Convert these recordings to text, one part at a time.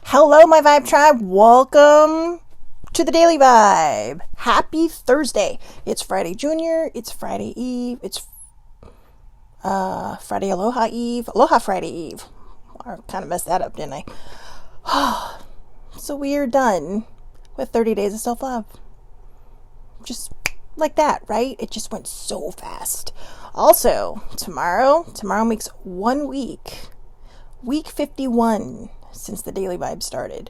Hello, my Vibe Tribe. Welcome to the Daily Vibe. Happy Thursday. It's Friday Junior. It's Friday Eve. It's Friday Aloha Eve. Aloha Friday Eve. I kind of messed that up, didn't I? So we are done with 30 days of self-love. Just like that, right? It just went so fast. Also, tomorrow makes 1 week. Week 51 since the Daily Vibe started.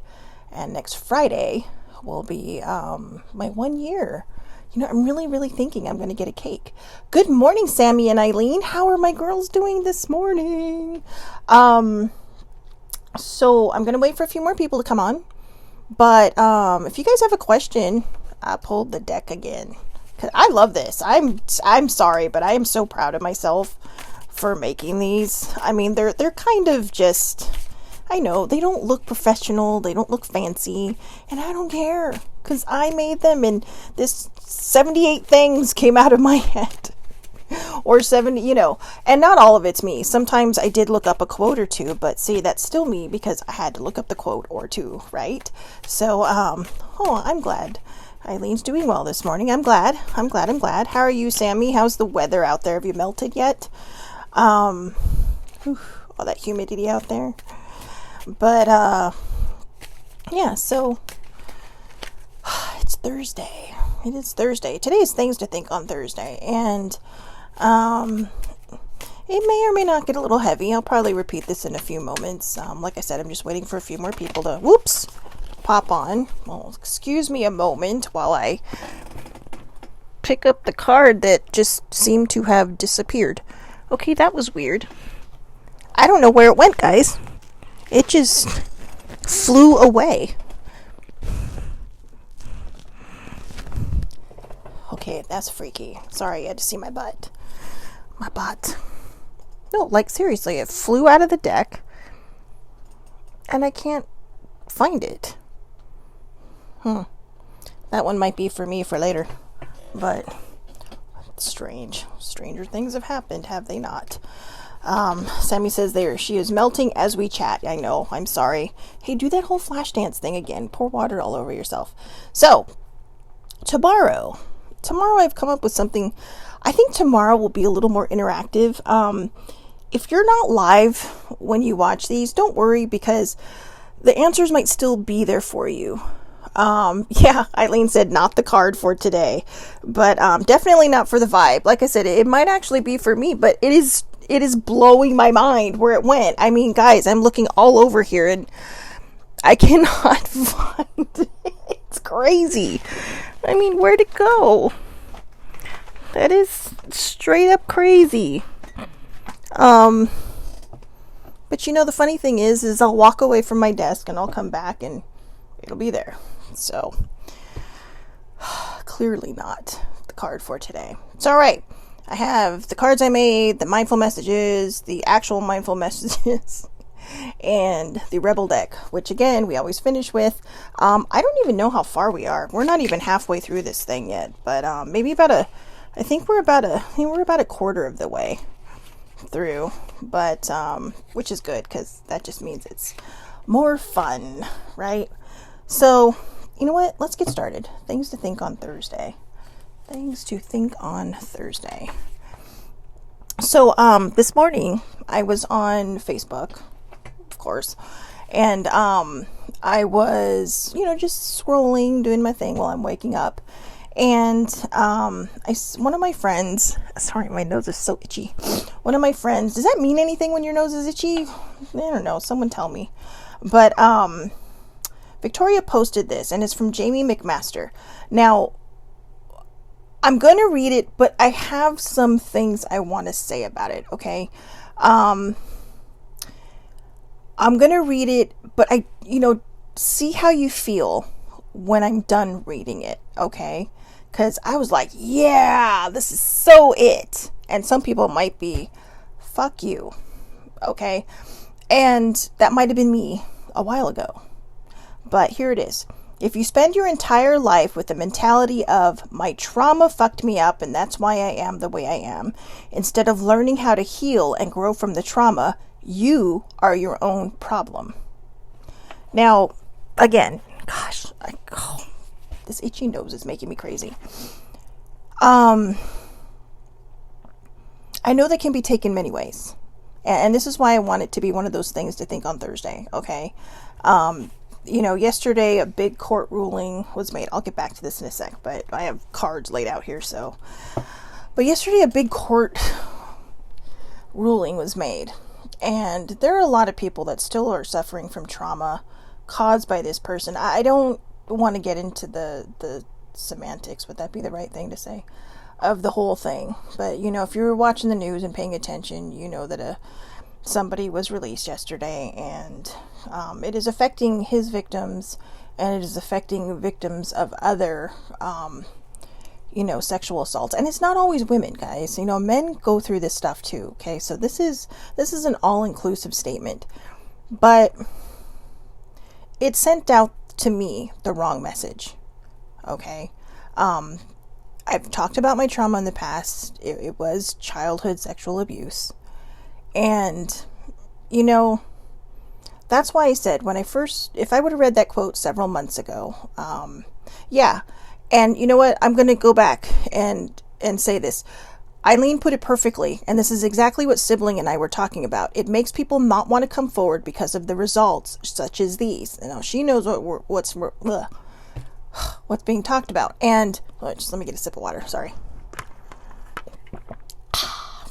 And next Friday will be my 1 year. You know, I'm really thinking I'm going to get a cake. Good morning, Sammy and Eileen. How are my girls doing this morning? So I'm going to wait for a few more people to come on. But if you guys have a question, I pulled the deck again. 'Cause I love this. I'm sorry, but I am so proud of myself for making these. I mean, they're kind of just, I know, they don't look professional, they don't look fancy, and I don't care, because I made them, and this 78 things came out of my head. Or 70, and not all of it's me. Sometimes I did look up a quote or two, but see, that's still me because I had to look up the quote or two, right? So, I'm glad Eileen's doing well this morning. I'm glad. How are you, Sammy? How's the weather out there? Have you melted yet? All that humidity out there. But, yeah, so it's Thursday. It is Thursday. Today is Things to Think on Thursday, and it may or may not get a little heavy. I'll probably repeat this in a few moments. Like I said, I'm just waiting for a few more people to, pop on. Well, excuse me a moment while I pick up the card that just seemed to have disappeared. Okay, that was weird. I don't know where it went, guys. It just flew away. Okay, that's freaky. Sorry, I had to see my butt. My butt. No, like seriously, it flew out of the deck and I can't find it. That one might be for me for later. But it's strange. Stranger things have happened, have they not? Sammy says she is melting as we chat. I know, I'm sorry. Hey, do that whole flash dance thing again. Pour water all over yourself. So, tomorrow I've come up with something. I think tomorrow will be a little more interactive. If you're not live when you watch these, don't worry, because the answers might still be there for you. Yeah, Eileen said not the card for today, but definitely not for the vibe. Like I said, it might actually be for me, but it is blowing my mind where it went. I mean, guys, I'm looking all over here and I cannot find it. It's crazy. I mean, where'd it go? That is straight up crazy. But the funny thing is I'll walk away from my desk and I'll come back and it'll be there. So, clearly not the card for today. It's all right. I have the cards I made, the mindful messages, the actual mindful messages, and the rebel deck, which again, we always finish with. I don't even know how far we are. We're not even halfway through this thing yet, but maybe I think we're about a quarter of the way through, but which is good because that just means it's more fun, right? So, you know what? Let's get started. Things to think on Thursday. So, this morning I was on Facebook, of course, and I was, just scrolling, doing my thing while I'm waking up. And one of my friends, sorry, my nose is so itchy. One of my friends, does that mean anything when your nose is itchy? I don't know, someone tell me. But Victoria posted this, and it's from Jamie McMaster. Now, I'm going to read it, but I have some things I want to say about it, okay? I'm going to read it, but see how you feel when I'm done reading it, okay? Because I was like, yeah, this is so it. And some people might be, fuck you, okay? And that might have been me a while ago. But here it is. If you spend your entire life with the mentality of, my trauma fucked me up and that's why I am the way I am, instead of learning how to heal and grow from the trauma, you are your own problem. Now, again, gosh, this itchy nose is making me crazy. I know that can be taken many ways. And this is why I want it to be one of those things to think on Thursday, okay? Yesterday a big court ruling was made. I'll get back to this in a sec, but I have cards laid out here, so. But yesterday a big court ruling was made. And there are a lot of people that still are suffering from trauma caused by this person. I don't want to get into the semantics, would that be the right thing to say, of the whole thing. But, if you were watching the news and paying attention, you know that somebody was released yesterday, and it is affecting his victims, and it is affecting victims of other, sexual assaults. And it's not always women, guys. Men go through this stuff too, okay? So this is an all-inclusive statement. But it sent out to me the wrong message, okay? I've talked about my trauma in the past. It was childhood sexual abuse. And, that's why I said if I would have read that quote several months ago, yeah. And you know what? I'm going to go back and say this. Eileen put it perfectly, and this is exactly what Sibling and I were talking about. It makes people not want to come forward because of the results, such as these. She knows what's being talked about. And just let me get a sip of water. Sorry.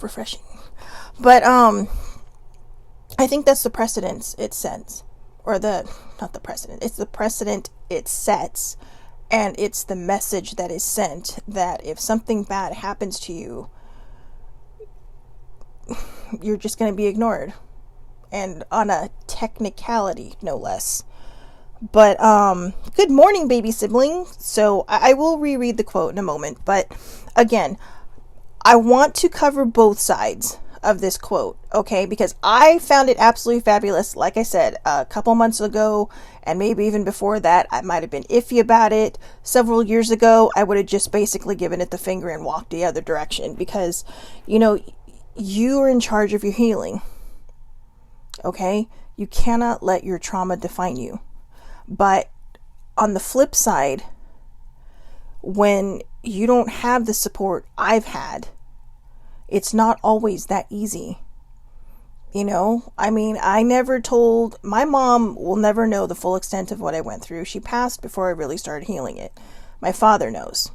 Refreshing. But I think that's the precedence it sets, or not the precedent. It's the precedent it sets, and it's the message that is sent that if something bad happens to you, you're just going to be ignored, and on a technicality, no less. But good morning, baby sibling. So I will reread the quote in a moment, but again, I want to cover both sides of this quote, okay? Because I found it absolutely fabulous. Like I said, a couple months ago, and maybe even before that, I might have been iffy about it. Several years ago, I would have just basically given it the finger and walked the other direction, because, you are in charge of your healing, okay? You cannot let your trauma define you. But on the flip side, when you don't have the support I've had, it's not always that easy. I never told, my mom will never know the full extent of what I went through. She passed before I really started healing it. My father knows.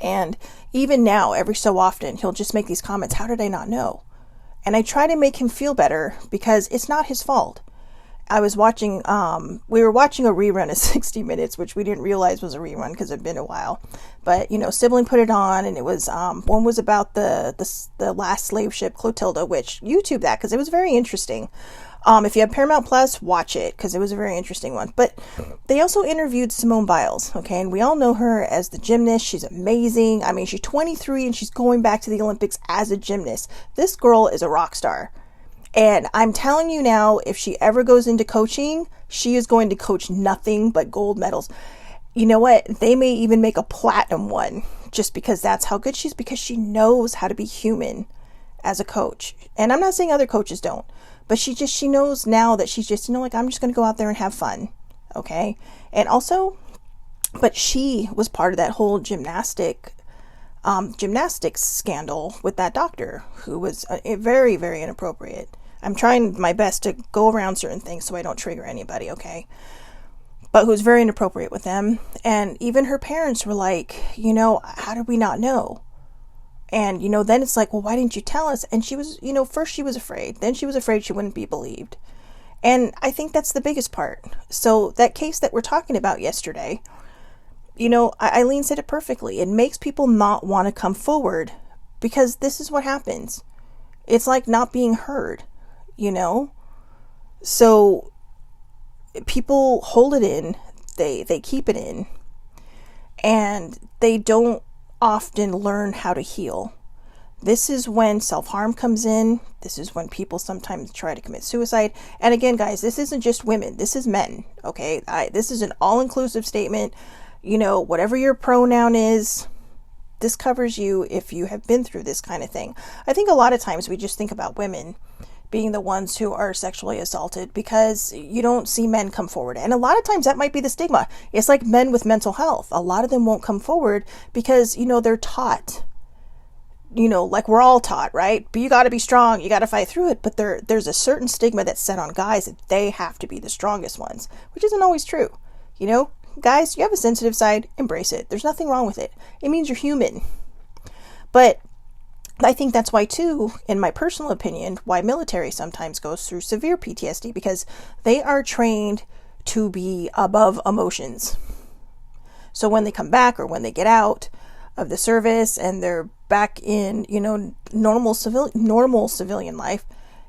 And even now, every so often, he'll just make these comments, how did I not know? And I try to make him feel better, because it's not his fault. I was watching, we were watching a rerun of 60 Minutes, which we didn't realize was a rerun because it'd been a while. But, Sibling put it on, and it was, one was about the last slave ship, Clotilda, which YouTube that, because it was very interesting. If you have Paramount Plus, watch it, because it was a very interesting one. But they also interviewed Simone Biles, okay? And we all know her as the gymnast. She's amazing. She's 23, and she's going back to the Olympics as a gymnast. This girl is a rock star. And I'm telling you now, if she ever goes into coaching, she is going to coach nothing but gold medals. You know what? They may even make a platinum one, just because that's how good she is, because she knows how to be human as a coach. And I'm not saying other coaches don't, but she knows now that she's just, I'm just going to go out there and have fun. Okay. And also, but she was part of that whole gymnastics scandal with that doctor who was very, very inappropriate. I'm trying my best to go around certain things so I don't trigger anybody, okay? But who was very inappropriate with them. And even her parents were like, how did we not know? And, then it's like, well, why didn't you tell us? And she was, first she was afraid. Then she was afraid she wouldn't be believed. And I think that's the biggest part. So that case that we're talking about yesterday, Eileen said it perfectly. It makes people not want to come forward, because this is what happens. It's like not being heard, So people hold it in, they keep it in, and they don't often learn how to heal. This is when self-harm comes in. This is when people sometimes try to commit suicide. And again, guys, this isn't just women. This is men, okay? This is an all-inclusive statement. Whatever your pronoun is, this covers you if you have been through this kind of thing. I think a lot of times we just think about women being the ones who are sexually assaulted because you don't see men come forward. And a lot of times that might be the stigma. It's like men with mental health. A lot of them won't come forward because, they're taught, like we're all taught, right? But you got to be strong. You got to fight through it. But there's a certain stigma that's set on guys that they have to be the strongest ones, which isn't always true. Guys, you have a sensitive side, embrace it. There's nothing wrong with it. It means you're human. But I think that's why, too, in my personal opinion, why military sometimes goes through severe PTSD, because they are trained to be above emotions. So when they come back or when they get out of the service and they're back in, normal civilian life,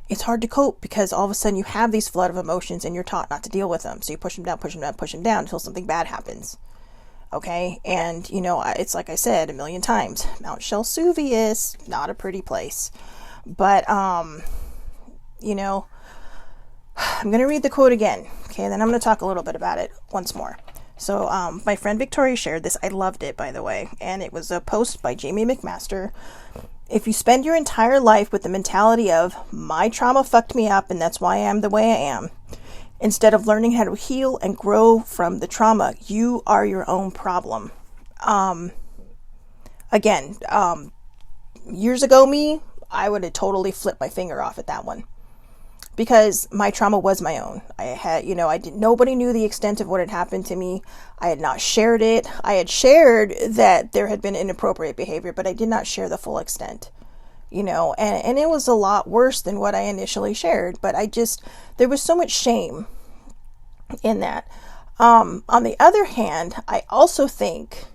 it's hard to cope because all of a sudden you have these flood of emotions and you're taught not to deal with them. So you push them down until something bad happens. Okay, and it's like I said a million times, Mount Shelsuvius, not a pretty place. But I'm gonna read the quote again, okay, and then I'm gonna talk a little bit about it once more. So my friend Victoria shared this. I loved it, by the way, and it was a post by Jamie McMaster. If you spend your entire life with the mentality of my trauma fucked me up and that's why I am the way I am, instead of learning how to heal and grow from the trauma, you are your own problem. Years ago me, I would have totally flipped my finger off at that one. Because my trauma was my own. Nobody knew the extent of what had happened to me. I had not shared it. I had shared that there had been inappropriate behavior, but I did not share the full extent. And it was a lot worse than what I initially shared, but there was so much shame in that. On the other hand, I also think,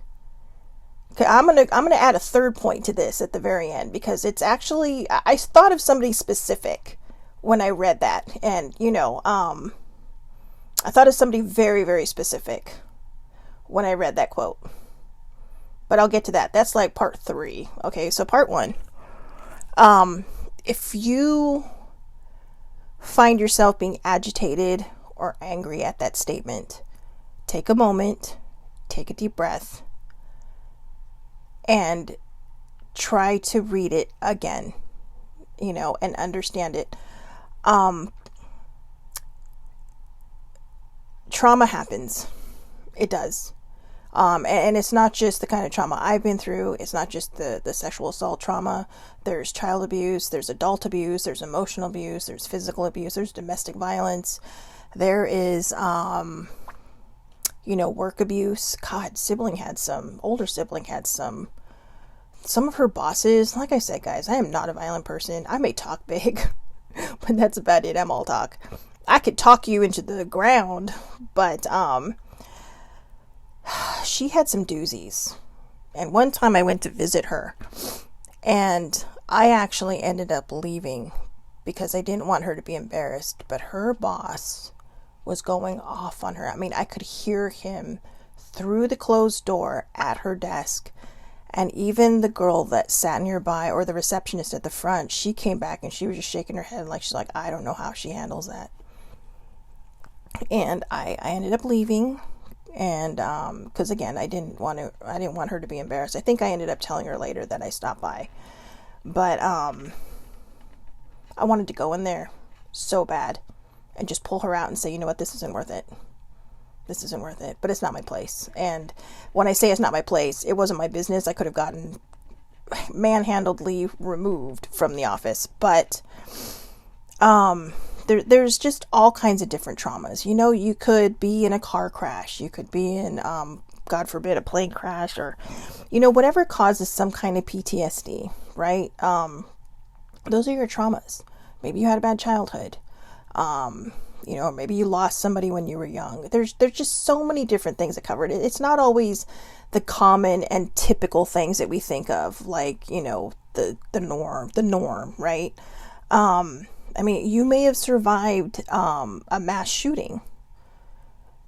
okay, I'm gonna add a third point to this at the very end, because it's actually, I thought of somebody specific when I read that, and I thought of somebody very, very specific when I read that quote, but I'll get to that. That's like part 3. Okay, so part 1. If you find yourself being agitated or angry at that statement, take a moment, take a deep breath, and try to read it again, and understand it. Trauma happens. It does. And it's not just the kind of trauma I've been through. It's not just the sexual assault trauma. There's child abuse, there's adult abuse, there's emotional abuse, there's physical abuse, there's domestic violence. There is, work abuse. God, older sibling had some of her bosses. Like I said, guys, I am not a violent person. I may talk big, but that's about it. I'm all talk. I could talk you into the ground, but, she had some doozies. And one time I went to visit her, and I actually ended up leaving because I didn't want her to be embarrassed, but her boss was going off on her. I mean, I could hear him through the closed door at her desk, and even the girl that sat nearby, or the receptionist at the front, she came back and she was just shaking her head like she's like, I don't know how she handles that. And I ended up leaving. And because again, I didn't want her to be embarrassed. I think I ended up telling her later that I stopped by, but I wanted to go in there so bad and just pull her out and say, you know what, this isn't worth it. This isn't worth it. But it's not my place. And when I say it's not my place, it wasn't my business. I could have gotten manhandledly removed from the office, but there's just all kinds of different traumas. You could be in a car crash. You could be in, God forbid, a plane crash, or, whatever causes some kind of PTSD, right? Those are your traumas. Maybe you had a bad childhood. Or maybe you lost somebody when you were young. There's just so many different things that cover it. It's not always the common and typical things that we think of, like, the norm, right? I mean, you may have survived a mass shooting.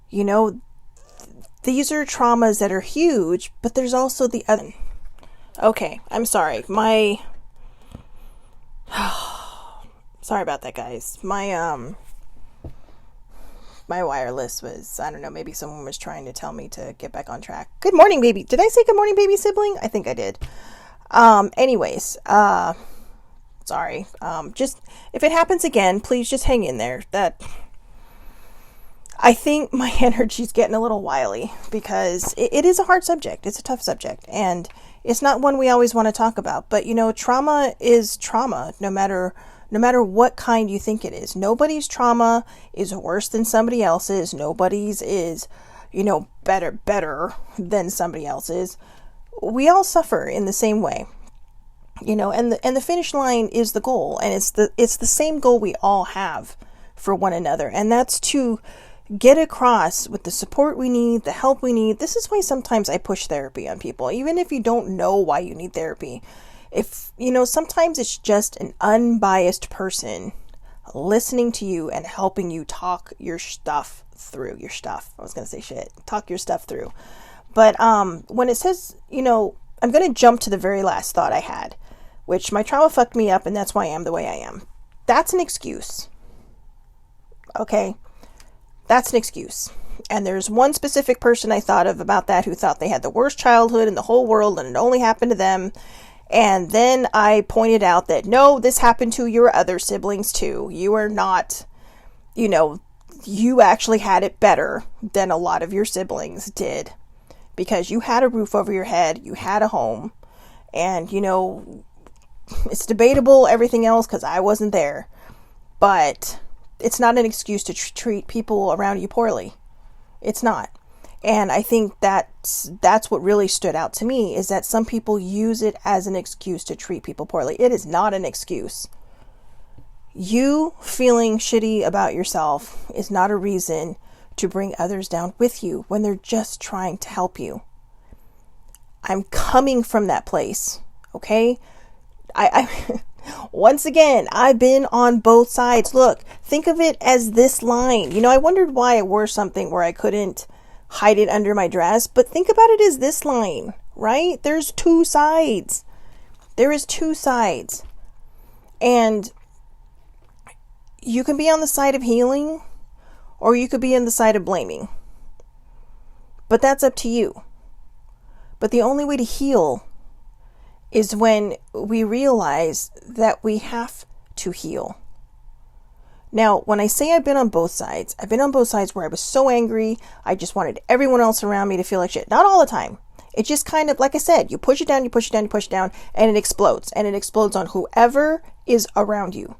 These are traumas that are huge, but there's also the other. Okay, I'm sorry. Sorry about that, guys. My wireless was, I don't know, maybe someone was trying to tell me to get back on track. Good morning, baby. Did I say good morning, baby sibling? I think I did. Anyways, Sorry. Just, if it happens again, please just hang in there. I think my energy's getting a little wily because it is a hard subject. It's a tough subject, and it's not one we always want to talk about. But trauma is trauma, no matter what kind you think it is. Nobody's trauma is worse than somebody else's. Nobody's is, better than somebody else's. We all suffer in the same way. And the finish line is the goal, and it's the same goal we all have for one another, and that's to get across with the support we need, the help we need. This is why sometimes I push therapy on people, even if you don't know why you need therapy. If sometimes it's just an unbiased person listening to you and helping you talk your stuff through. Talk your stuff through. But when it says, I'm going to jump to the very last thought I had, which my trauma fucked me up and that's why I am the way I am. That's an excuse. Okay? That's an excuse. And there's one specific person I thought of about that who thought they had the worst childhood in the whole world and it only happened to them. And then I pointed out that, no, this happened to your other siblings too. You are not, you actually had it better than a lot of your siblings did. Because you had a roof over your head, you had a home, and, it's debatable everything else because I wasn't there. But it's not an excuse to treat people around you poorly. It's not. And I think that's what really stood out to me, is that some people use it as an excuse to treat people poorly. It is not an excuse. You feeling shitty about yourself is not a reason to bring others down with you when they're just trying to help you. I'm coming from that place, okay? I once again, I've been on both sides. Look, think of it as this line. I wondered why I wore something where I couldn't hide it under my dress, but think about it as this line, right? There's two sides. There is two sides. And you can be on the side of healing, or you could be on the side of blaming. But that's up to you. But the only way to heal is when we realize that we have to heal. Now, when I say I've been on both sides where I was so angry, I just wanted everyone else around me to feel like shit. Not all the time. It just kind of, like I said, you push it down, and it explodes. And it explodes on whoever is around you.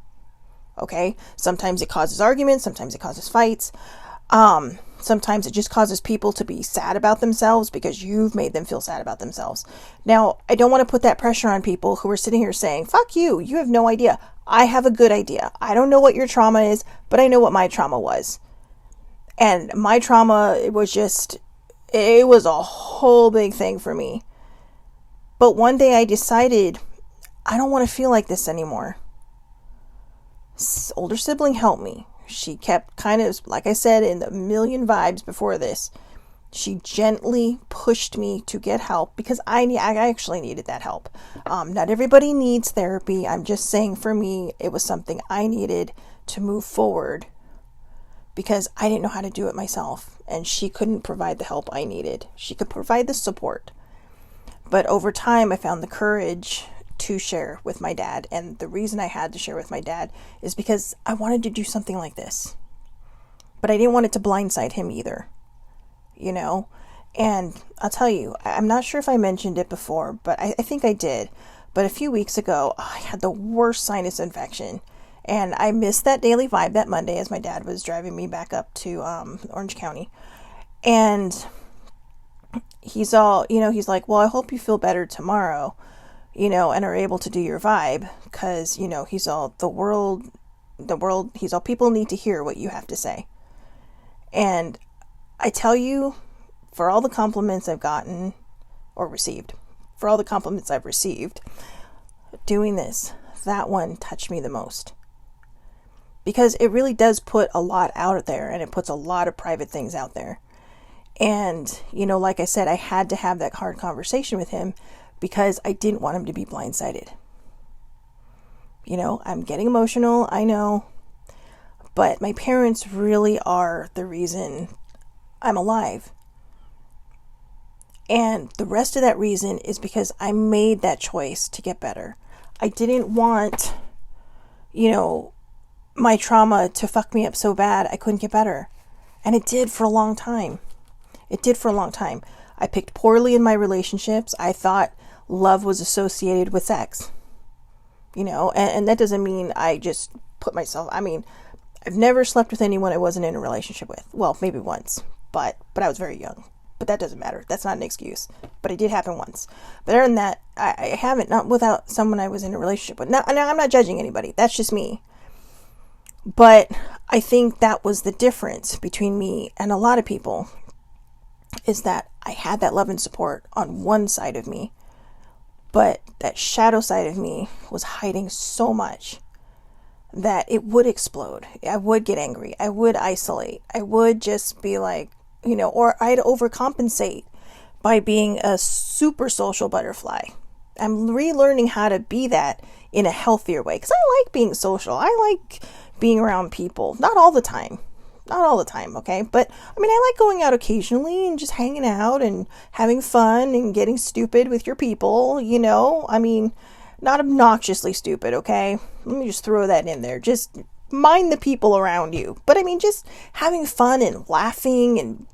Okay? Sometimes it causes arguments, sometimes it causes fights. Sometimes it just causes people to be sad about themselves because you've made them feel sad about themselves. Now, I don't want to put that pressure on people who are sitting here saying, fuck you, you have no idea. I have a good idea. I don't know what your trauma is, but I know what my trauma was. And my trauma, it was a whole big thing for me. But one day I decided, I don't want to feel like this anymore. Older sibling helped me. She kept kind of, like I said, in the million vibes before this. She gently pushed me to get help because I actually needed that help. Not everybody needs therapy. I'm just saying for me, it was something I needed to move forward because I didn't know how to do it myself. And she couldn't provide the help I needed. She could provide the support. But over time, I found the courage to share with my dad. And the reason I had to share with my dad is because I wanted to do something like this. But I didn't want it to blindside him either. And I'll tell you, I'm not sure if I mentioned it before, but I think I did. But a few weeks ago, I had the worst sinus infection. And I missed that daily vibe that Monday as my dad was driving me back up to Orange County. And he's all, he's like, well, I hope you feel better tomorrow. And are able to do your vibe, because, he's all, the world, he's all, people need to hear what you have to say. And I tell you, for all the compliments I've gotten, or received, doing this, that one touched me the most. Because it really does put a lot out there, and it puts a lot of private things out there. And, like I said, I had to have that hard conversation with him, because I didn't want him to be blindsided. I'm getting emotional, I know, but my parents really are the reason I'm alive. And the rest of that reason is because I made that choice to get better. I didn't want you know, my trauma to fuck me up so bad I couldn't get better. And it did for a long time. It did for a long time. I picked poorly in my relationships. I thought love was associated with sex. And that doesn't mean I just put myself, I've never slept with anyone I wasn't in a relationship with. Well, maybe once, but I was very young. But that doesn't matter. That's not an excuse. But it did happen once. But other than that, I haven't, not without someone I was in a relationship with. Now, I'm not judging anybody. That's just me. But I think that was the difference between me and a lot of people, is that I had that love and support on one side of me, but that shadow side of me was hiding so much that it would explode. I would get angry. I would isolate. I would just be like, or I'd overcompensate by being a super social butterfly. I'm relearning how to be that in a healthier way, because I like being social. I like being around people. Not all the time, okay? But I like going out occasionally and just hanging out and having fun and getting stupid with your people, not obnoxiously stupid, okay? Let me just throw that in there. Just mind the people around you. But just having fun and laughing and,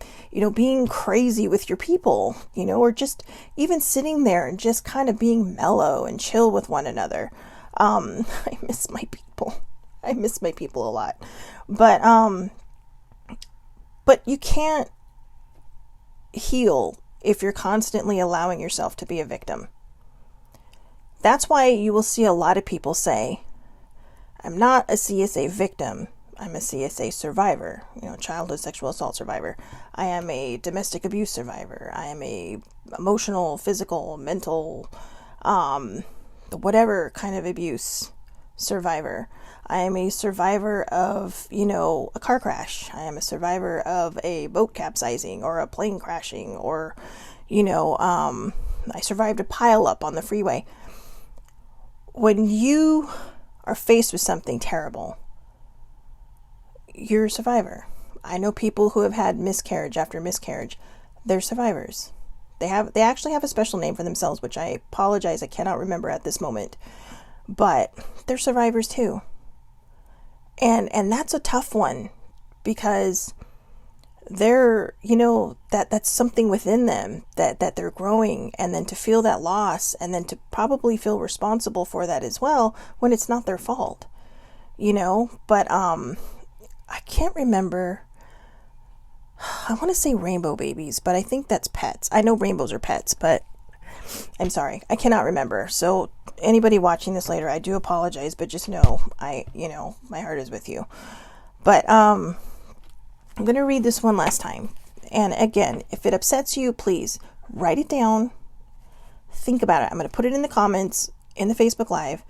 being crazy with your people, or just even sitting there and just kind of being mellow and chill with one another. I miss my people. I miss my people a lot. But you can't heal if you're constantly allowing yourself to be a victim. That's why you will see a lot of people say, I'm not a CSA victim, I'm a CSA survivor, childhood sexual assault survivor. I am a domestic abuse survivor. I am a emotional, physical, mental, whatever kind of abuse survivor. I am a survivor of, a car crash. I am a survivor of a boat capsizing or a plane crashing, or, I survived a pileup on the freeway. When you are faced with something terrible, you're a survivor. I know people who have had miscarriage after miscarriage. They're survivors. They actually have a special name for themselves, which I apologize, I cannot remember at this moment. But they're survivors too. And that's a tough one, because they're, that's something within them that they're growing, and then to feel that loss, and then to probably feel responsible for that as well when it's not their fault, but I can't remember. I want to say rainbow babies, but I think that's pets. I know rainbows are pets, but I'm sorry, I cannot remember. So anybody watching this later, I do apologize, but just know my heart is with you. But I'm going to read this one last time. And again, if it upsets you, please write it down. Think about it. I'm going to put it in the comments in the Facebook Live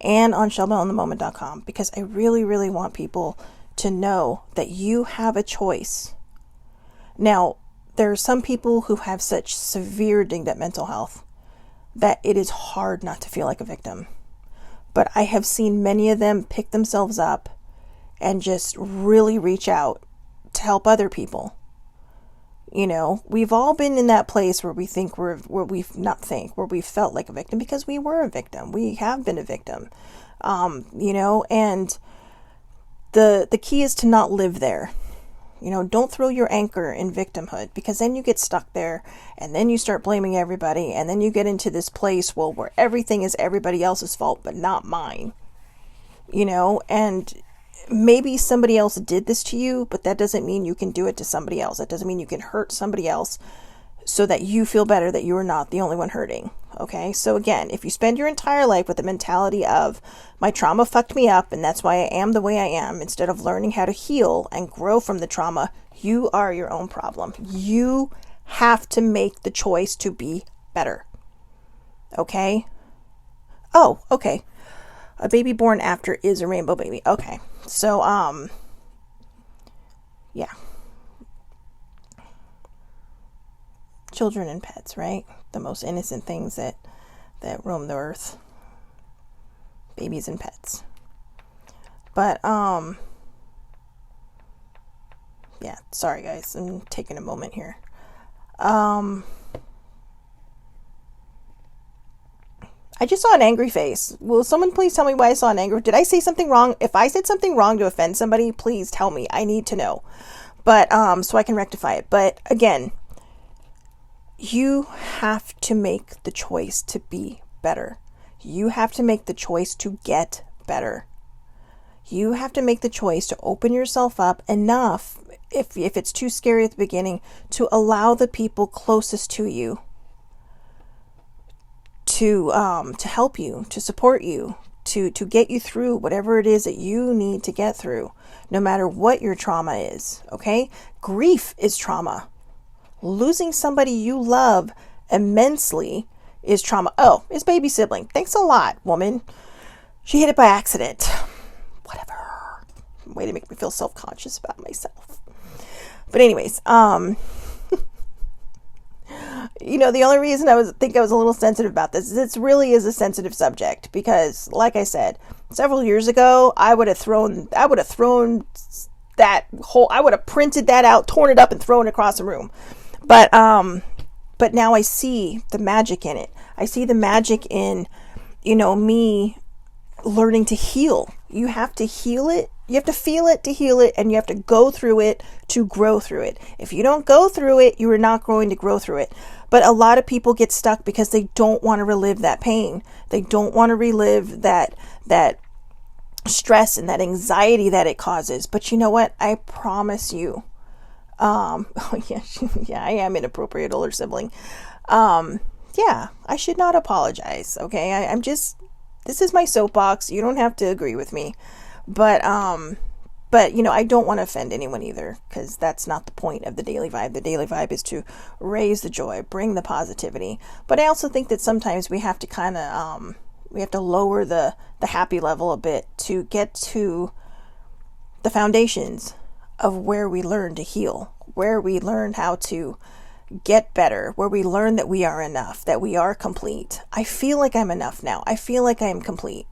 and on ShelbyOnTheMoment.com, because I really, really want people to know that you have a choice. Now, there are some people who have such severe dinged up mental health that it is hard not to feel like a victim. But I have seen many of them pick themselves up and just really reach out to help other people. We've all been in that place where we think where we felt like a victim, because we were a victim. We have been a victim. And the key is to not live there. Don't throw your anchor in victimhood, because then you get stuck there, and then you start blaming everybody, and then you get into this place, where everything is everybody else's fault, but not mine. And maybe somebody else did this to you, but that doesn't mean you can do it to somebody else. That doesn't mean you can hurt somebody else so that you feel better that you are not the only one hurting. Okay? So again, if you spend your entire life with the mentality of, my trauma fucked me up and that's why I am the way I am, instead of learning how to heal and grow from the trauma, you are your own problem. You have to make the choice to be better. Okay? Oh, okay. A baby born after is a rainbow baby. Okay. So, yeah. Children and pets, right? The most innocent things that roam the earth. Babies and pets. But, yeah, sorry guys, I'm taking a moment here. I just saw an angry face. Will someone please tell me why I saw an angry? Did I say something wrong? If I said something wrong to offend somebody, please tell me. I need to know. But, so I can rectify it. But again, you have to make the choice to be better. You have to make the choice to get better. You have to make the choice to open yourself up enough, if it's too scary at the beginning, to allow the people closest to you to help you, to support you, to get you through whatever it is that you need to get through, no matter what your trauma is, okay? Grief is trauma. Losing somebody you love immensely is trauma. Oh, it's baby sibling. Thanks a lot, woman. She hit it by accident. Whatever. Way to make me feel self-conscious about myself. But anyways, the only reason I think I was a little sensitive about this is it really is a sensitive subject because, like I said, several years ago, I would have printed that out, torn it up, and thrown it across the room. But now I see the magic in it. I see the magic in, me learning to heal. You have to heal it. You have to feel it to heal it, and you have to go through it to grow through it. If you don't go through it, you are not going to grow through it. But a lot of people get stuck because they don't want to relive that pain. They don't want to relive that stress and that anxiety that it causes. But you know what? I promise you. Oh yeah, yeah, I am inappropriate older sibling. Yeah, I should not apologize. Okay, this is my soapbox. You don't have to agree with me. But I don't want to offend anyone either, because that's not the point of the Daily Vibe. The Daily Vibe is to raise the joy, bring the positivity. But I also think that sometimes we have to we have to lower the happy level a bit to get to the foundations of where we learn to heal, where we learn how to get better, where we learn that we are enough, that we are complete. I feel like I'm enough now. I feel like I am complete.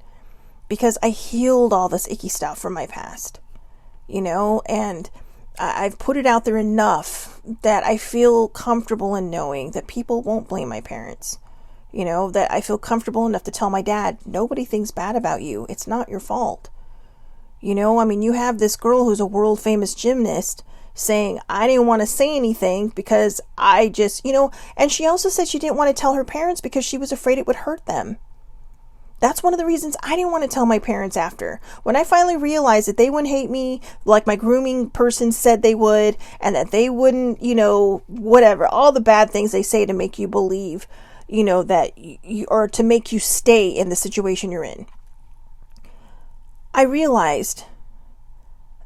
Because I healed all this icky stuff from my past, and I've put it out there enough that I feel comfortable in knowing that people won't blame my parents, that I feel comfortable enough to tell my dad, nobody thinks bad about you. It's not your fault. You have this girl who's a world famous gymnast saying, I didn't want to say anything because I just, and she also said she didn't want to tell her parents because she was afraid it would hurt them. That's one of the reasons I didn't want to tell my parents after. When I finally realized that they wouldn't hate me like my grooming person said they would, and that they wouldn't, whatever, all the bad things they say to make you believe, that you, or to make you stay in the situation you're in. I realized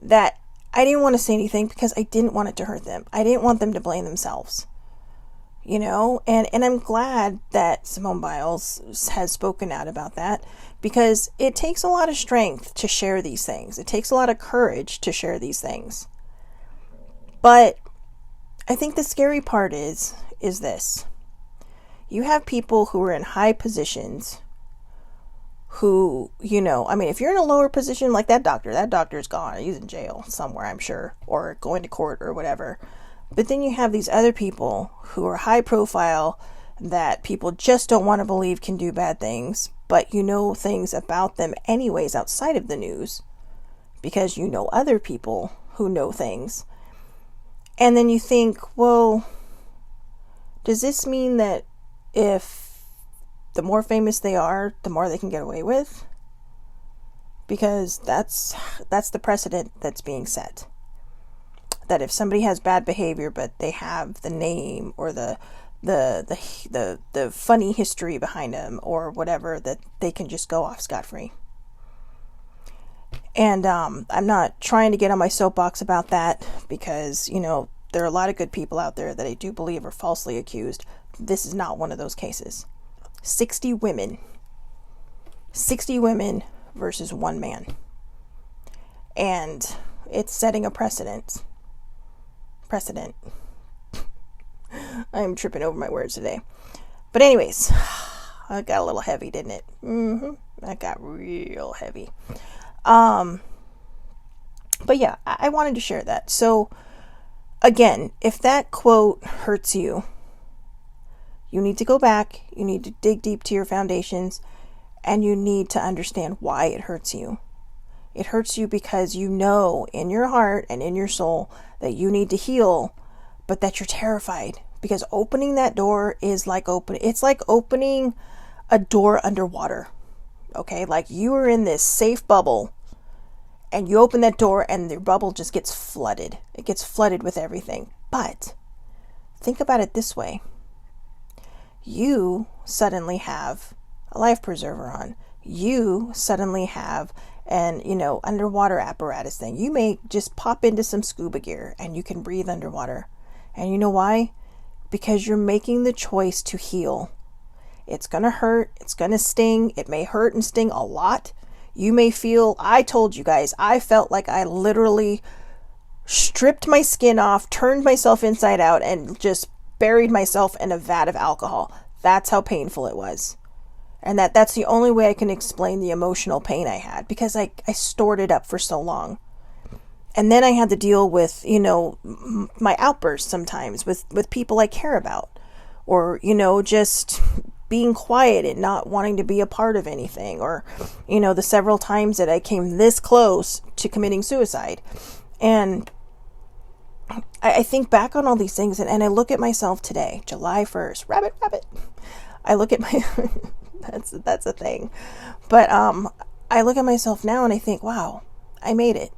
that I didn't want to say anything because I didn't want it to hurt them. I didn't want them to blame themselves. And I'm glad that Simone Biles has spoken out about that, because it takes a lot of strength to share these things. It takes a lot of courage to share these things. But I think the scary part is this. You have people who are in high positions who, if you're in a lower position like that doctor's gone. He's in jail somewhere, I'm sure, or going to court or whatever. But then you have these other people who are high profile that people just don't want to believe can do bad things, but things about them anyways outside of the news because other people who know things. And then you think, well, does this mean that if the more famous they are, the more they can get away with? Because that's the precedent that's being set. That if somebody has bad behavior, but they have the name or the funny history behind them or whatever, that they can just go off scot-free. And I'm not trying to get on my soapbox about that because, there are a lot of good people out there that I do believe are falsely accused. This is not one of those cases. 60 women versus one man. And it's setting a precedent. I'm tripping over my words today. But anyways, it got a little heavy, didn't it? That got real heavy. But yeah, I wanted to share that. So again, if that quote hurts you, You need to go back. You need to dig deep to your foundations, and you need to understand why it hurts you. It hurts you because you know in your heart and in your soul that you need to heal, but that you're terrified, because opening that door is like it's like opening a door underwater. Okay? Like you are in this safe bubble and you open that door and the bubble just gets flooded. It gets flooded with everything. But think about it this way. You suddenly have a life preserver on. You suddenly have an, underwater apparatus thing. You may just pop into some scuba gear and you can breathe underwater. And you know why? Because you're making the choice to heal. It's going to hurt. It's going to sting. It may hurt and sting a lot. You may feel, I told you guys, I felt like I literally stripped my skin off, turned myself inside out, and just buried myself in a vat of alcohol. That's how painful it was. And that's the only way I can explain the emotional pain I had, because I stored it up for so long. And then I had to deal with, my outbursts sometimes with people I care about, or, just being quiet and not wanting to be a part of anything, or, the several times that I came this close to committing suicide. And I think back on all these things and I look at myself today, July 1st, rabbit. I look at my, that's a thing. But, I look at myself now and I think, wow, I made it.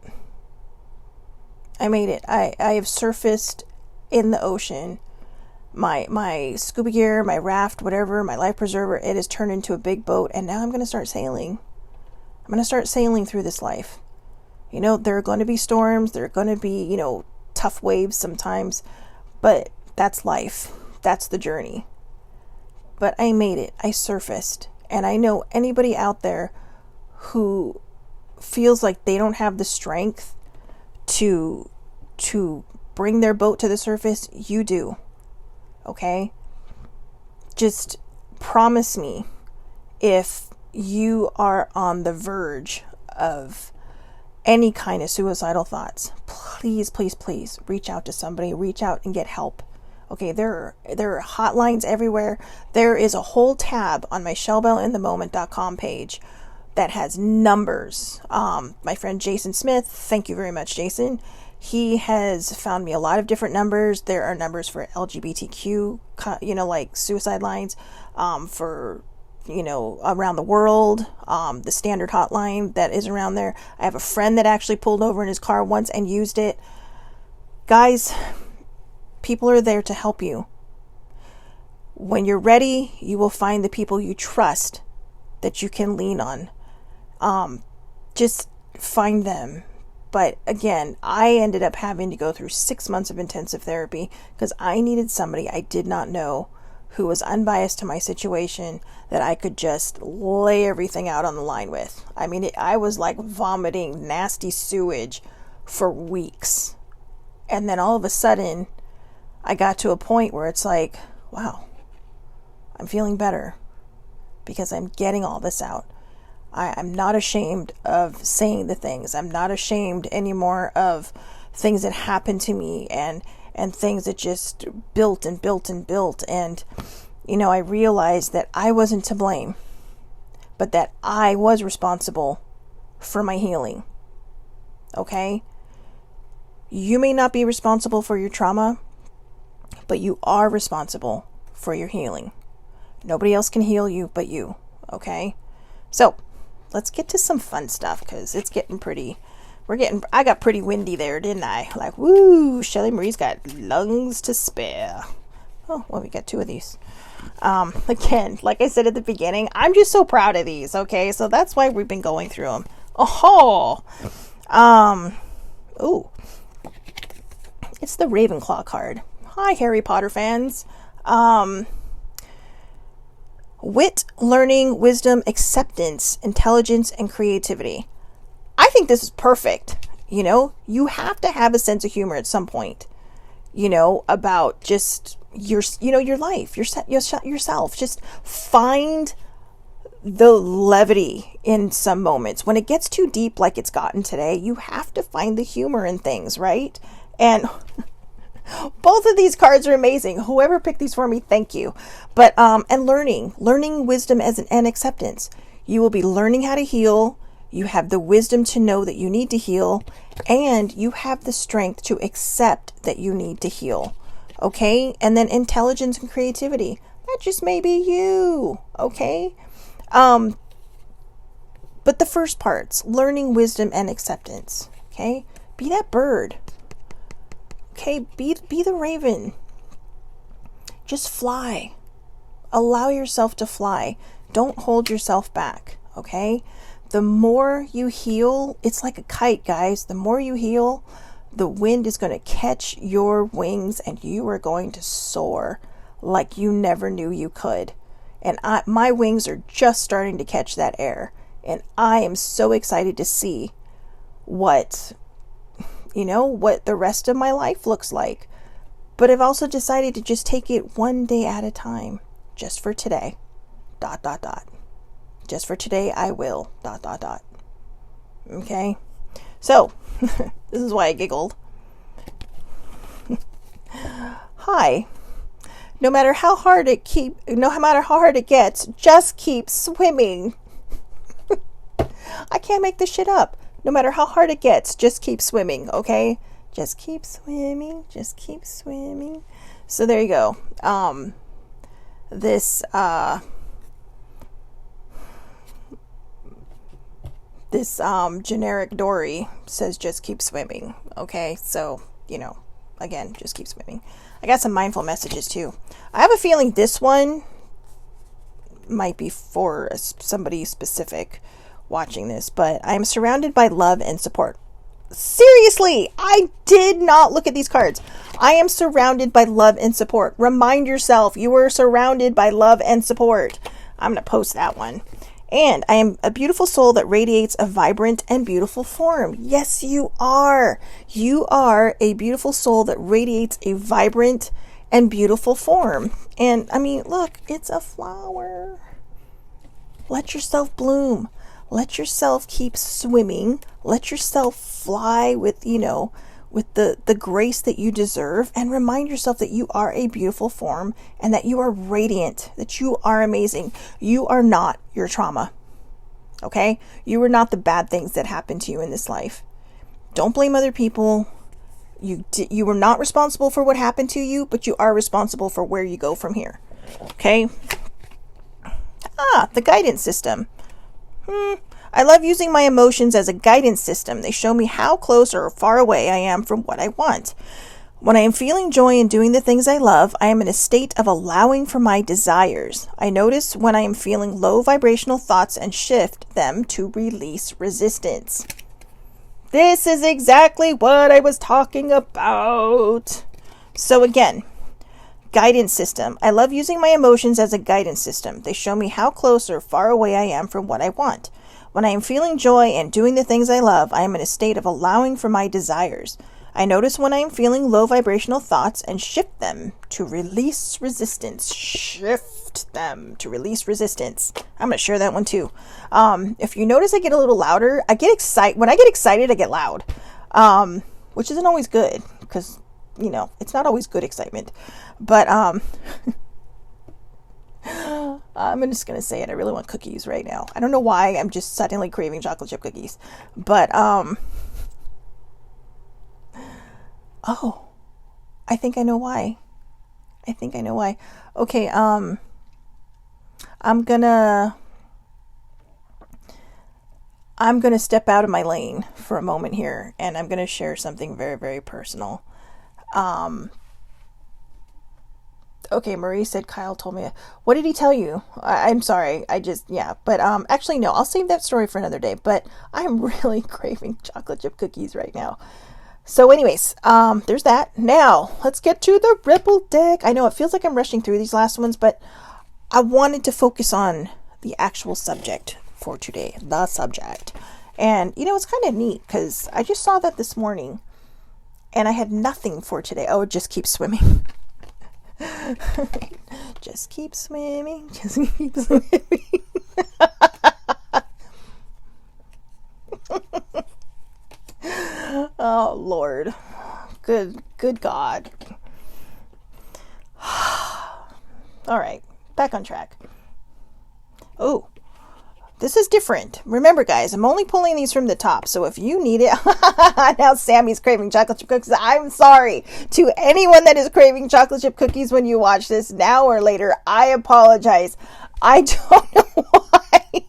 I have surfaced in the ocean. My scuba gear, my raft, whatever, my life preserver, it has turned into a big boat, and now I'm going to start sailing. I'm going to start sailing through this life. There are going to be storms, there are going to be, tough waves sometimes, but that's life. That's the journey. But I made it. I surfaced. And I know anybody out there who feels like they don't have the strength to bring their boat to the surface, you do. Okay? Just promise me, if you are on the verge of any kind of suicidal thoughts, please reach out to somebody, reach out and get help. Okay, there are hotlines everywhere. There is a whole tab on my shellbellinthemoment.com page that has numbers. My friend Jason Smith, thank you very much, Jason. He has found me a lot of different numbers. There are numbers for LGBTQ, like suicide lines, for, around the world, the standard hotline that is around there. I have a friend that actually pulled over in his car once and used it. Guys, people are there to help you. When you're ready, you will find the people you trust that you can lean on. Just find them. But again, I ended up having to go through 6 months of intensive therapy because I needed somebody I did not know who was unbiased to my situation that I could just lay everything out on the line with. I mean, I was like vomiting nasty sewage for weeks. And then all of a sudden, I got to a point where it's like, wow, I'm feeling better because I'm getting all this out. I'm not ashamed of saying the things. I'm not ashamed anymore of things that happened to me and things that just built. And, I realized that I wasn't to blame, but that I was responsible for my healing. Okay? You may not be responsible for your trauma, but you are responsible for your healing. Nobody else can heal you but you. Okay? So, let's get to some fun stuff because it's getting pretty. I got pretty windy there, didn't I? Like, woo, Shelly Marie's got lungs to spare. Oh, well, we got 2 of these. Again, like I said at the beginning, I'm just so proud of these, okay? So that's why we've been going through them. Oh, ooh. It's the Ravenclaw card. Hi, Harry Potter fans. Wit, learning, wisdom, acceptance, intelligence, and creativity. I think this is perfect. You have to have a sense of humor at some point, about just your life, yourself. Just find the levity in some moments. When it gets too deep, like it's gotten today, you have to find the humor in things, right? And Both of these cards are amazing. Whoever picked these for me, thank you. But and learning wisdom and acceptance. You will be learning how to heal. You have the wisdom to know that you need to heal, and you have the strength to accept that you need to heal. Okay? And then intelligence and creativity. That just may be you. Okay? But the first parts, learning wisdom and acceptance. Okay? Be that bird. Okay? Be the raven. Just fly. Allow yourself to fly. Don't hold yourself back. Okay? The more you heal, it's like a kite, guys. The more you heal, the wind is going to catch your wings and you are going to soar like you never knew you could. And my wings are just starting to catch that air. And I am so excited to see what the rest of my life looks like. But I've also decided to just take it one day at a time. Just for today. ... Just for today, I will ... Okay? So, this is why I giggled. Hi. No matter how hard it gets, just keep swimming. I can't make this shit up. No matter how hard it gets, just keep swimming, okay? Just keep swimming, just keep swimming. So there you go. This generic Dory says just keep swimming. Okay, so, again, just keep swimming. I got some mindful messages too. I have a feeling this one might be for somebody specific watching this, but I am surrounded by love and support. Seriously, I did not look at these cards. I am surrounded by love and support. Remind yourself you are surrounded by love and support. I'm going to post that one. And I am a beautiful soul that radiates a vibrant and beautiful form. Yes, you are. You are a beautiful soul that radiates a vibrant and beautiful form. And I mean, look, it's a flower. Let yourself bloom. Let yourself keep swimming. Let yourself fly with, with the grace that you deserve, and remind yourself that you are a beautiful form and that you are radiant, that you are amazing. You are not your trauma. Okay? You are not the bad things that happened to you in this life. Don't blame other people. You were not responsible for what happened to you, but you are responsible for where you go from here. Okay? The guidance system. I love using my emotions as a guidance system. They show me how close or far away I am from what I want. When I am feeling joy and doing the things I love, I am in a state of allowing for my desires. I notice when I am feeling low vibrational thoughts and shift them to release resistance. This is exactly what I was talking about. So again, guidance system. I love using my emotions as a guidance system. They show me how close or far away I am from what I want. When I am feeling joy and doing the things I love, I am in a state of allowing for my desires. I notice when I am feeling low vibrational thoughts and shift them to release resistance. Shift them to release resistance. I'm going to share that one too. If you notice I get a little louder, I get excited. When I get excited, I get loud, which isn't always good because, it's not always good excitement. But I'm just going to say it. I really want cookies right now. I don't know why I'm just suddenly craving chocolate chip cookies. But, I think I know why. Okay, I'm gonna step out of my lane for a moment here, and I'm gonna share something very, very personal. Okay, Marie said Kyle told me. What did he tell you? I'm sorry. But actually, no, I'll save that story for another day. But I'm really craving chocolate chip cookies right now. So anyways, there's that. Now, let's get to the Ripple deck. I know it feels like I'm rushing through these last ones, but I wanted to focus on the actual subject for today. The subject. And, it's kind of neat because I just saw that this morning and I had nothing for today. Oh, just keep swimming. Just keep swimming. Just keep swimming. Oh, Lord. Good God. All right, back on track. Oh, this is different. Remember, guys, I'm only pulling these from the top. So if you need it, now Sammy's craving chocolate chip cookies. I'm sorry to anyone that is craving chocolate chip cookies when you watch this now or later. I apologize. I don't know why.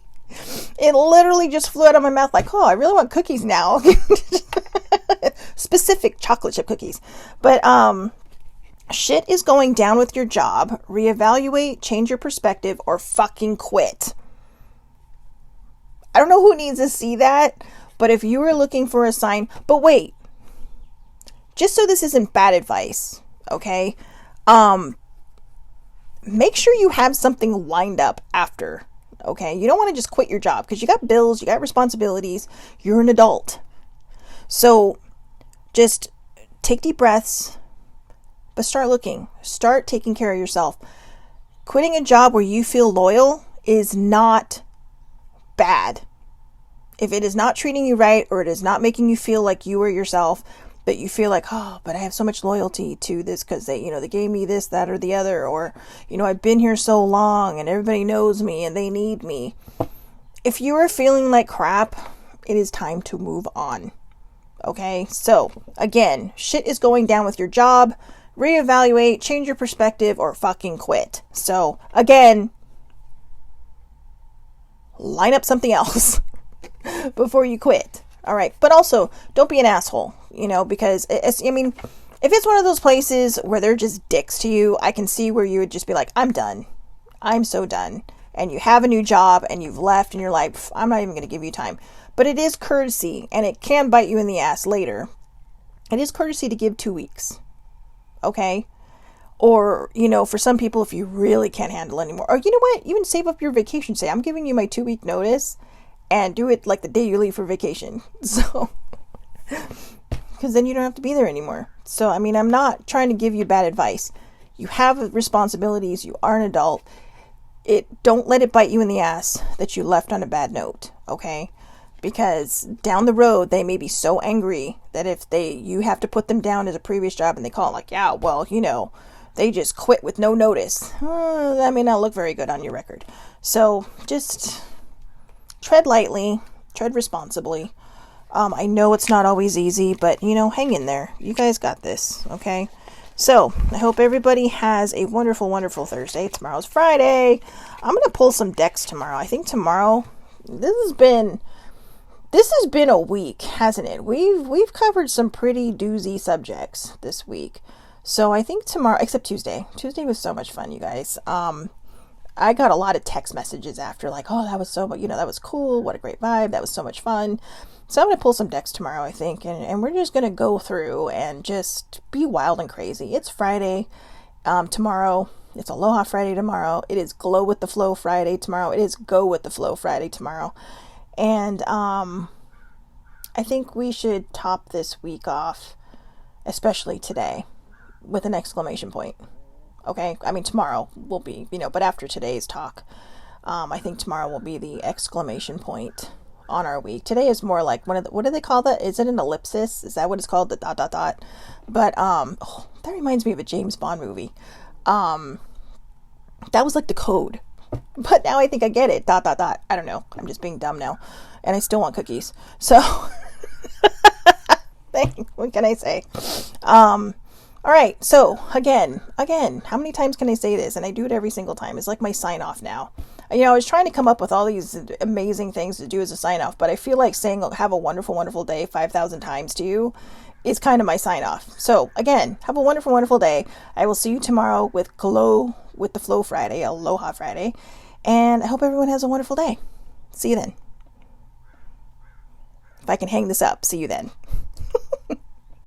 It literally just flew out of my mouth like, oh, I really want cookies now. Specific chocolate chip cookies. But shit is going down with your job. Reevaluate, change your perspective, or fucking quit. I don't know who needs to see that, but if you are looking for a sign, but wait, just so this isn't bad advice, okay? Make sure you have something lined up after, okay? You don't want to just quit your job because you got bills, you got responsibilities, you're an adult. So just take deep breaths, but start looking, start taking care of yourself. Quitting a job where you feel loyal is not bad. If it is not treating you right, or it is not making you feel like you are yourself, but you feel like, oh, but I have so much loyalty to this because they gave me this, that, or the other, or, I've been here so long and everybody knows me and they need me. If you are feeling like crap, it is time to move on. Okay? So, again, shit is going down with your job. Reevaluate, change your perspective, or fucking quit. So, again, line up something else before you quit. All right. But also, don't be an asshole, because if it's one of those places where they're just dicks to you, I can see where you would just be like, I'm done. I'm so done. And you have a new job and you've left and you're like, I'm not even going to give you time. But it is courtesy, and it can bite you in the ass later. It is courtesy to give 2 weeks. Okay? Or, for some people, if you really can't handle it anymore. Or, you know what? Even save up your vacation. Say, I'm giving you my 2-week notice. And do it like the day you leave for vacation. So, because then you don't have to be there anymore. So, I'm not trying to give you bad advice. You have responsibilities. You are an adult. Don't let it bite you in the ass that you left on a bad note. Okay? Because down the road, they may be so angry that if you have to put them down as a previous job and they call it like, yeah, well, they just quit with no notice. That may not look very good on your record. So, just tread lightly, tread responsibly. I know it's not always easy, but, hang in there. You guys got this, okay? So, I hope everybody has a wonderful, wonderful Thursday. Tomorrow's Friday. I'm going to pull some decks tomorrow. I think tomorrow, this has been a week, hasn't it? We've covered some pretty doozy subjects this week. So, I think tomorrow, except Tuesday. Tuesday was so much fun, you guys. I got a lot of text messages after, like, oh, that was so, that was cool. What a great vibe. That was so much fun. So I'm going to pull some decks tomorrow, I think. And we're just going to go through and just be wild and crazy. It's Friday tomorrow. It's Aloha Friday tomorrow. It is Glow with the Flow Friday tomorrow. It is Go with the Flow Friday tomorrow. And I think we should top this week off, especially today, with an exclamation point. Okay, tomorrow will be, but after today's talk, I think tomorrow will be the exclamation point on our week. Today is more like what do they call that? Is it an ellipsis? Is that what it's called? The ... But that reminds me of a James Bond movie. That was like the code. But now I think I get it. ... I don't know. I'm just being dumb now, and I still want cookies. So, what can I say? All right, so again, how many times can I say this? And I do it every single time. It's like my sign off now. I was trying to come up with all these amazing things to do as a sign off, but I feel like saying have a wonderful, wonderful day 5,000 times to you is kind of my sign off. So again, have a wonderful, wonderful day. I will see you tomorrow with Glow with the Flow Friday, Aloha Friday. And I hope everyone has a wonderful day. See you then. If I can hang this up, see you then.